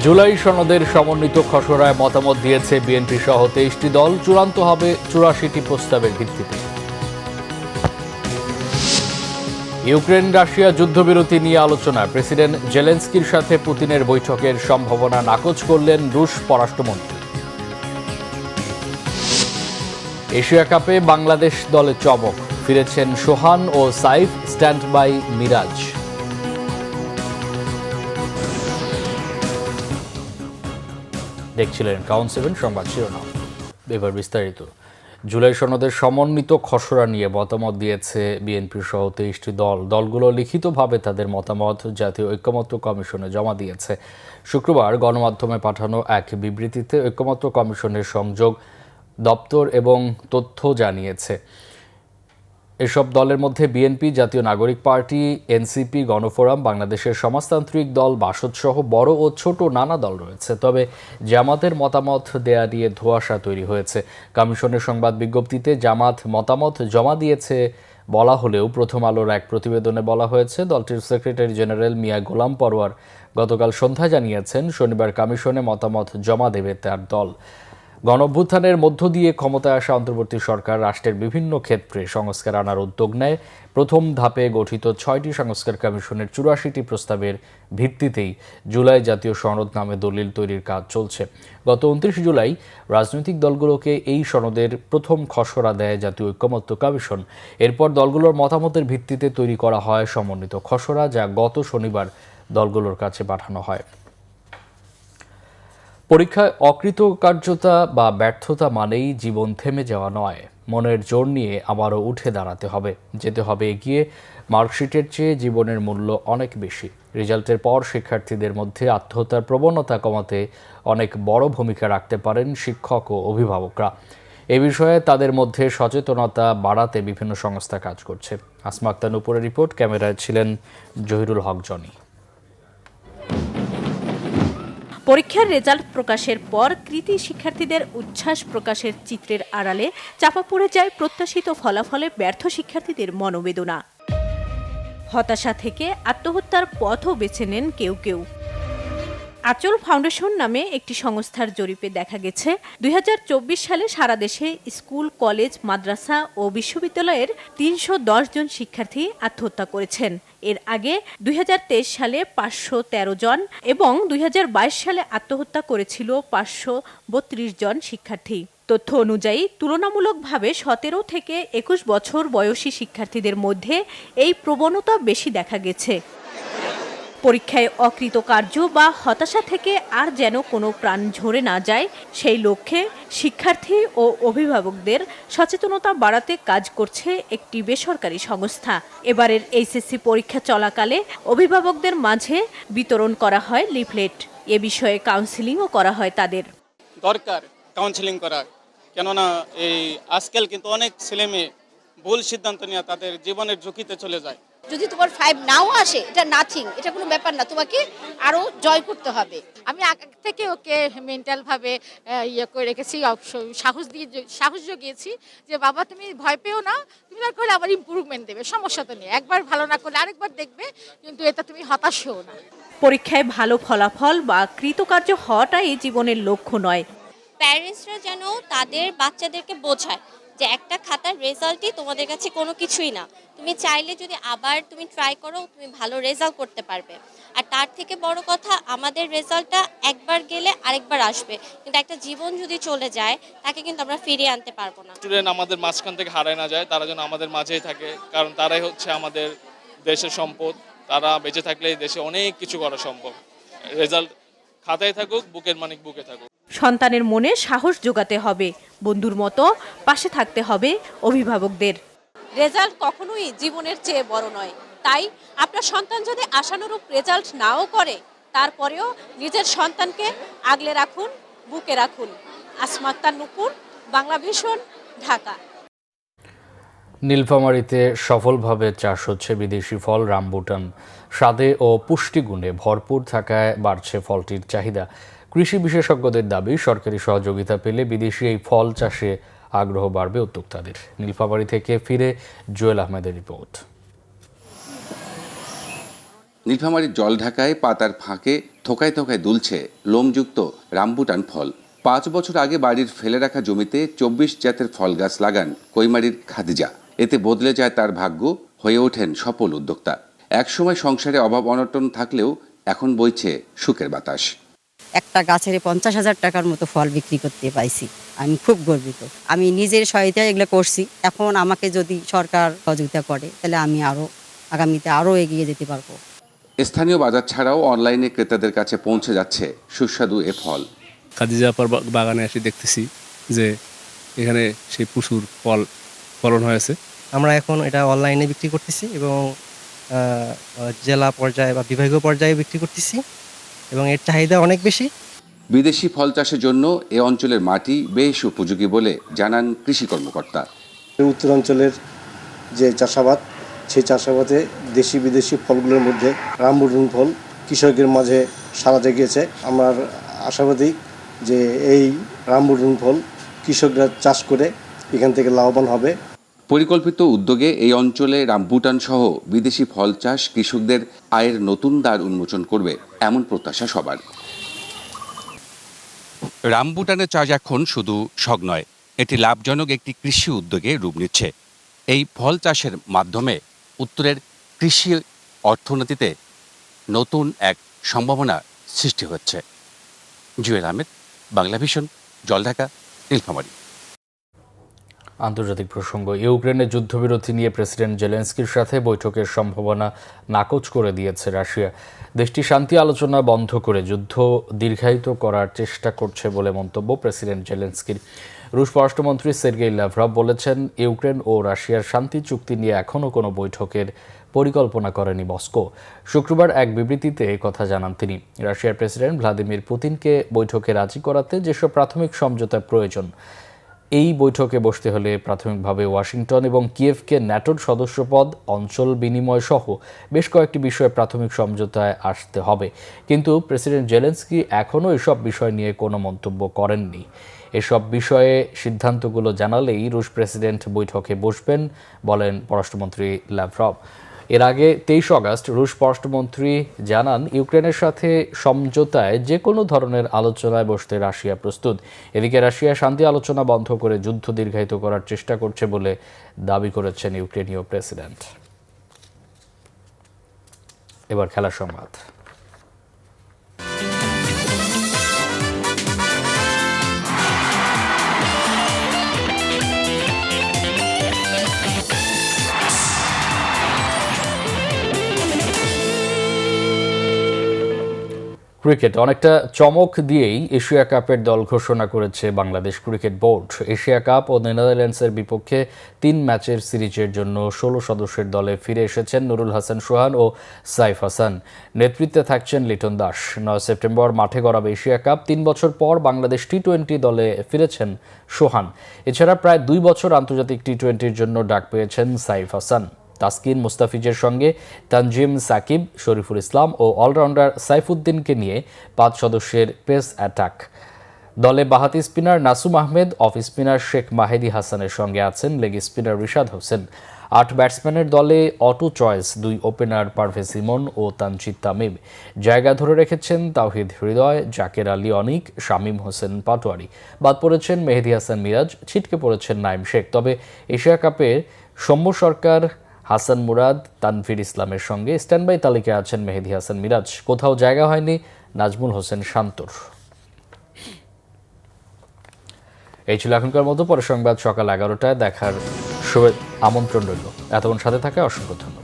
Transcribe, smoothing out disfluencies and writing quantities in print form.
জুলাই সনদের সমন্বিত খসড়ায় মতামত দিয়েছে বিএনপি সহ ২৩টি দল, চূড়ান্ত হবে ৮৪টি প্রস্তাবের ভিত্তিতে। ইউক্রেন রাশিয়া যুদ্ধবিরতি নিয়ে আলোচনা, প্রেসিডেন্ট জেলেনস্কির সাথে পুতিনের বৈঠকের সম্ভাবনা নাকচ করলেন রুশ পররাষ্ট্রমন্ত্রী। এশিয়া কাপে বাংলাদেশ দলে চমক, ফিরেছেন সোহান ও সাইফ, স্ট্যান্ড বাই মিরাজ। দেখছিলেন কাউন্ট 7 সংবাদ শিরোনাম, এবার বিস্তারিত। জুলাই সনদের সমন্বিত খসড়া নিয়ে মতামত দিয়েছে বিএনপি সহ ২৩টি দল। দলগুলো লিখিতভাবে তাদের মতামত জাতীয় ঐকমত্য কমিশনে জমা দিয়েছে। শুক্রবার গণমাধ্যমে পাঠানো এক বিবৃতিতে ঐকমত্য কমিশনের সংযোগ দপ্তর এবং তথ্য জানিয়েছে, এসব দলের মধ্যে বিএনপি, জাতীয় নাগরিক পার্টি, এনসিপি, গণফোরাম, বাংলাদেশের সমাজতান্ত্রিক দল, বাসদ সহ বড় ও ছোট নানা দল রয়েছে। তবে জামাতের মতামত দেয়া নিয়ে ধোঁয়াশা তৈরি হয়েছে। কমিশনের সংবাদ বিজ্ঞপ্তিতে জামাত মতামত জমা দিয়েছে বলা হলেও প্রথম আলোর এক প্রতিবেদনে বলা হয়েছে, দলটির সেক্রেটারি জেনারেল মিয়া গোলাম পরওয়ার গতকাল সন্ধ্যায় জানিয়েছেন শনিবার কমিশনে মতামত জমা দেবে তার দল। গণঅভ্যুত্থানের মধ্য দিয়ে ক্ষমতায় আসা অন্তর্বর্তী সরকার রাষ্ট্রের বিভিন্ন ক্ষেত্রে সংস্কার আনার উদ্যোগ নেয়। প্রথম ধাপে গঠিত ৬টি সংস্কার কমিশনের ৮৪টি প্রস্তাবের ভিত্তিতেই জুলাই জাতীয় সনদ নামে দলিল তৈরির কাজ চলছে। গত ২৯ জুলাই রাজনৈতিক দলগুলোকে এই সনদের প্রথম খসড়া দেয় জাতীয় ঐকমত্য কমিশন। এরপর দলগুলোর মতামতের ভিত্তিতে তৈরি করা হয় সমন্বিত খসড়া, যা গত শনিবার দলগুলোর কাছে পাঠানো হয়। পরীক্ষায় অকৃতকার্যতা বা ব্যর্থতা মানেই জীবন থেমে যাওয়া নয়, মনের জোর নিয়ে আবারও উঠে দাঁড়াতে হবে, যেতে হবে এগিয়ে। মার্কশিটের চেয়ে জীবনের মূল্য অনেক বেশি। রেজাল্টের পর শিক্ষার্থীদের মধ্যে আত্মহত্যার প্রবণতা কমাতে অনেক বড় ভূমিকা রাখতে পারেন শিক্ষক ও অভিভাবকরা। এ বিষয়ে তাদের মধ্যে সচেতনতা বাড়াতে বিভিন্ন সংস্থা কাজ করছে। আসমা আক্তার নুপুরের রিপোর্ট, ক্যামেরায় ছিলেন জহিরুল হক জনি। পরীক্ষার রেজাল্ট প্রকাশের পর কৃতী শিক্ষার্থীদের উচ্ছ্বাস প্রকাশের চিত্রের আড়ালে চাপা পড়ে যায় প্রত্যাশিত ফলাফলে ব্যর্থ শিক্ষার্থীদের মনোবেদনা। হতাশা থেকে আত্মহত্যার পথও বেছে নেন কেউ কেউ। আঁচল ফাউন্ডেশন নামে একটি সংস্থার জরিপে দেখা গেছে, ২০২৪ সালে সারা দেশে স্কুল, কলেজ, মাদ্রাসা ও বিশ্ববিদ্যালয়ের ৩১০ জন শিক্ষার্থী আত্মহত্যা করেছেন। এর আগে ২০২৩ সালে ৫১৩ জন এবং ২০২২ সালে আত্মহত্যা করেছিল ৫৩২ জন শিক্ষার্থী। তথ্য অনুযায়ী তুলনামূলকভাবে ১৭ থেকে ২১ বছর বয়সী শিক্ষার্থীদের মধ্যে এই প্রবণতা বেশি দেখা গেছে। পরীক্ষায় অকৃতকার্য বা হতাশা থেকে আর যেন কোনো প্রাণ ঝরে না যায়, সেই লক্ষ্যে শিক্ষার্থী ও অভিভাবকদের সচেতনতা বাড়াতে কাজ করছে একটি বেসরকারি সংস্থা। এবারের এইচএসসি পরীক্ষা চলাকালে অভিভাবকদের মাঝে বিতরণ করা হয় লিফলেট। এ বিষয়ে কাউন্সেলিংও করা হয় তাদের। দরকার কাউন্সেলিং করা, কেননা এই আজকাল কিন্তু অনেক ছেলেমেয়ে ভুল সিদ্ধান্ত নিয়ে তাদের জীবনের ঝুঁকিতে চলে যায়। যদি তোমার 5 নাও আসে, এটা নাথিং, এটা কোনো ব্যাপার না, তোমাকে আরো জয় করতে হবে। আমি আগে থেকে ওকে মেন্টাল ভাবে করে রেখেছি, সাহস জুগিয়েছি যে বাবা তুমি ভয় পেও না, তুমি না করলে আবার ইমপ্রুভমেন্ট দেবে, সমস্যা তো নেই, একবার ভালো না করলে আরেকবার দেখবে, কিন্তু এটা তুমি হতাশ হও না। পরীক্ষায় ভালো ফলাফল বা কৃতকার্য হওয়াটাই জীবনের লক্ষ্য নয়। প্যারেন্টসরা যেন তাদের বাচ্চাদেরকে বোঝায় যে একটা খাতার রেজাল্টই তোমাদের কাছে কোনো কিছুই না, তুমি চাইলে যদি আবার তুমি ট্রাই করো, তুমি ভালো রেজাল্ট করতে পারবে। আর তার থেকে বড় কথা, আমাদের রেজাল্টটা একবার গেলে আরেকবার আসবে, কিন্তু একটা জীবন যদি চলে যায় তাকে কিন্তু আমরা ফিরিয়ে আনতে পারবো না। স্টুডেন্ট আমাদের মাঝখান থেকে হারায় না যায়, তারা যেন আমাদের মাঝেই থাকে, কারণ তারাই হচ্ছে আমাদের দেশের সম্পদ। তারা বেঁচে থাকলে দেশে অনেক কিছু করা সম্ভব। রেজাল্ট খাতায় থাকুক, বুকের মানিক বুকে থাকুক। সন্তানের মনে সাহস জোগাতে হবে, বন্ধুর মতো পাশে থাকতে হবে অভিভাবকদের। রেজাল্ট কখনোই জীবনের চেয়ে বড় নয়, তাই আপনার সন্তান যদি আশানুরূপ রেজাল্ট নাও করে, তারপরেও নিজের সন্তানকে আগলে রাখুন, বুকে রাখুন। আসমা আক্তার নুপুর, বাংলাভিশন, ঢাকা। নীলফামারীতে সফলভাবে চাষ হচ্ছে বিদেশি ফল রামবুটান। স্বাদে ও পুষ্টিগুণে ভরপুর থাকায় বাড়ছে ফলটির চাহিদা। কৃষি বিশেষজ্ঞদের দাবি, সরকারি সহযোগিতা পেলে বিদেশি এই ফল চাষে আগ্রহ বাড়বে উদ্যোক্তাদের। নীলফামারী থেকে ফিরে জুয়েল আহমেদের রিপোর্ট। নীলফামারীর জলঢাকায় পাতার ফাঁকে থোকায় থোকায় দুলছে লোমযুক্ত রামবুটান ফল। 5 বছর আগে বাড়ির ফেলে রাখা জমিতে 24 জাতের ফল গাছ লাগান কৈমারীর খাদিজা। এতে বদলে যায় তার ভাগ্য, হয়ে ওঠেন সফল উদ্যোক্তা। একসময় সংসারে অভাব অনটন থাকলেও এখন বইছে সুখের বাতাস। একটা গাছের 50,000 টাকার মতো ফল বিক্রি করতে পাইছি। আমি খুব গর্বিত। আমি নিজের সহায়তায় এগুলো করছি। এখন আমাকে যদি সরকার সহযোগিতা করে তাহলে আমি আগামীতে আরও এগিয়ে যেতে পারবো। স্থানীয় বাজার ছাড়াও অনলাইনে ক্রেতাদের কাছে পৌঁছে যাচ্ছে সুস্বাদু এ ফল। খাদিজা আপার বাগানে এসে দেখতেছি যে এখানে সেই প্রচুর ফলন হয়েছে। আমরা এখন এটা অনলাইনে বিক্রি করতেছি এবং জেলা পর্যায়ে বা বিভাগীয় পর্যায়ে বিক্রি করতেছি এবং এর চাহিদা অনেক বেশি। বিদেশি ফল চাষের জন্য এ অঞ্চলের মাটি বেশ উপযোগী বলে জানান কৃষি কর্মকর্তা। উত্তরাঞ্চলের যে চাষাবাদ, সেই চাষাবাদে দেশি বিদেশি ফলগুলোর মধ্যে রামবুটান ফল কৃষকের মাঝে সাড়া জাগিয়েছে। আমার আশাবাদী যে এই রামবুটান ফল কৃষকরা চাষ করে এখান থেকে লাভবান হবে। পরিকল্পিত উদ্যোগে এই অঞ্চলে রামবুটান সহ বিদেশি ফল চাষ কৃষকদের আয়ের নতুন দ্বার উন্মোচন করবে, এমন প্রত্যাশা সবার। রামবুটানের চাষ এখন শুধু শখ নয়, এটি লাভজনক একটি কৃষি উদ্যোগে রূপ নিচ্ছে। এই ফল চাষের মাধ্যমে উত্তরের কৃষি অর্থনীতিতে নতুন এক সম্ভাবনা সৃষ্টি হচ্ছে। জুয়েল আহমেদ, বাংলাভিশন, জলঢাকা, নীলফামারী। আন্তর্জাতিক প্রসঙ্গ। ইউক্রেনের যুদ্ধবিরতি নিয়ে প্রেসিডেন্ট জেলেনস্কির সাথে বৈঠকের সম্ভাবনা নাকচ করে দিয়েছে রাশিয়া। দেশটি শান্তি আলোচনা বন্ধ করে যুদ্ধ দীর্ঘায়িত করার চেষ্টা করছে বলে মন্তব্য প্রেসিডেন্ট জেলেনস্কির। রুশ পররাষ্ট্রমন্ত্রী সের্গেই ল্যাভরভ বলেছেন, ইউক্রেন ও রাশিয়ার শান্তি চুক্তি নিয়ে এখনও কোনো বৈঠকের পরিকল্পনা করেনি মস্কো। শুক্রবার এক বিবৃতিতে কথা জানান তিনি। রাশিয়ার প্রেসিডেন্ট ভ্লাদিমির পুতিনকে বৈঠকে রাজি করাতে যেসব প্রাথমিক সমঝোতার প্রয়োজন, এই বৈঠকে বসতে হলে প্রাথমিকভাবে ওয়াশিংটন এবং কিয়েভকে ন্যাটোর সদস্যপদ, অঞ্চল বিনিময় সহ বেশ কয়েকটি বিষয়ে প্রাথমিক সমঝোতায় আসতে হবে। কিন্তু প্রেসিডেন্ট জেলেনস্কি এখনও এসব বিষয় নিয়ে কোনো মন্তব্য করেননি। এসব বিষয়ে সিদ্ধান্তগুলো জানালেই রুশ প্রেসিডেন্ট বৈঠকে বসবেন বলেন পররাষ্ট্রমন্ত্রী ল্যাভরভ। এর আগে 23 আগস্ট রুশ পররাষ্ট্রমন্ত্রী জানান, ইউক্রেনের সাথে সমঝোতায় যে কোনো ধরনের আলোচনায় বসতে রাশিয়া প্রস্তুত। এদিকে রাশিয়া শান্তি আলোচনা বন্ধ করে যুদ্ধ দীর্ঘায়িত করার চেষ্টা করছে বলে দাবি করেছেন ইউক্রেনীয় প্রেসিডেন্ট। এবার খেলার সংবাদ। ক্রিকেট অনেকটা চমক দিয়েই এশিয়া কাপের দল ঘোষণা করেছে Bangladesh cricket board. Asia cup ও নেদারল্যান্ডসের বিপক্ষে 3 ম্যাচের সিরিজের জন্য 16 সদস্যের দলে ফিরে এসেছেন নুরুল হাসান সোহান ও সাইফ হাসান। নেতৃত্বে থাকছেন লিটন দাস। 9 সেপ্টেম্বর মাঠে গড়াবে এশিয়া কাপ। 3 বছর পর বাংলাদেশ টি-20 দলে ফিরেছেন সোহান। এছাড়া প্রায় 2 বছর আন্তর্জাতিক টি-20-র জন্য ডাক পেয়েছেন সাইফ হাসান। তাসকিন মুস্তাফিজের সঙ্গে তানজিম সাকিব, শরীফুল ইসলাম ও অলরাউন্ডার সাইফুদ্দিনকে নিয়ে 5 সদস্যের পেস অ্যাটাক দলে বাহাতি spinner Nasum Ahmed, off spinner Sheikh Mahedi হাসানের সঙ্গে আছেন লেগ স্পিনার রিশাদ হোসেন। 8 ব্যাটসম্যানের দলে auto choice 2 opener Parvez Emon ও তানজিদ তামিম। জায়গা ধরে রেখেছেন তাওহিদ হৃদয়, জাকের আলী অনিক, শামীম হোসেন পাটোয়ারি। বাদ পড়েছেন মেহেদী হাসান মিরাজ, ছিটকে পড়েছেন নাইম শেখ। তবে এশিয়া কাপের সৌম্য সরকার, হাসান মুরাদ, তানভীর ইসলামের সঙ্গে স্ট্যান্ডবাই তালিকায় আছেন মেহেদী হাসান মিরাজ। কোথাও জায়গা হয়নি নাজমুল হোসেন শান্তর। এই ছিল এখনকার মতো। পরে সংবাদ সকাল 11টায় দেখার আমন্ত্রণ রইল। এতক্ষণ সাথে থাকা অসংখ্য ধন্যবাদ।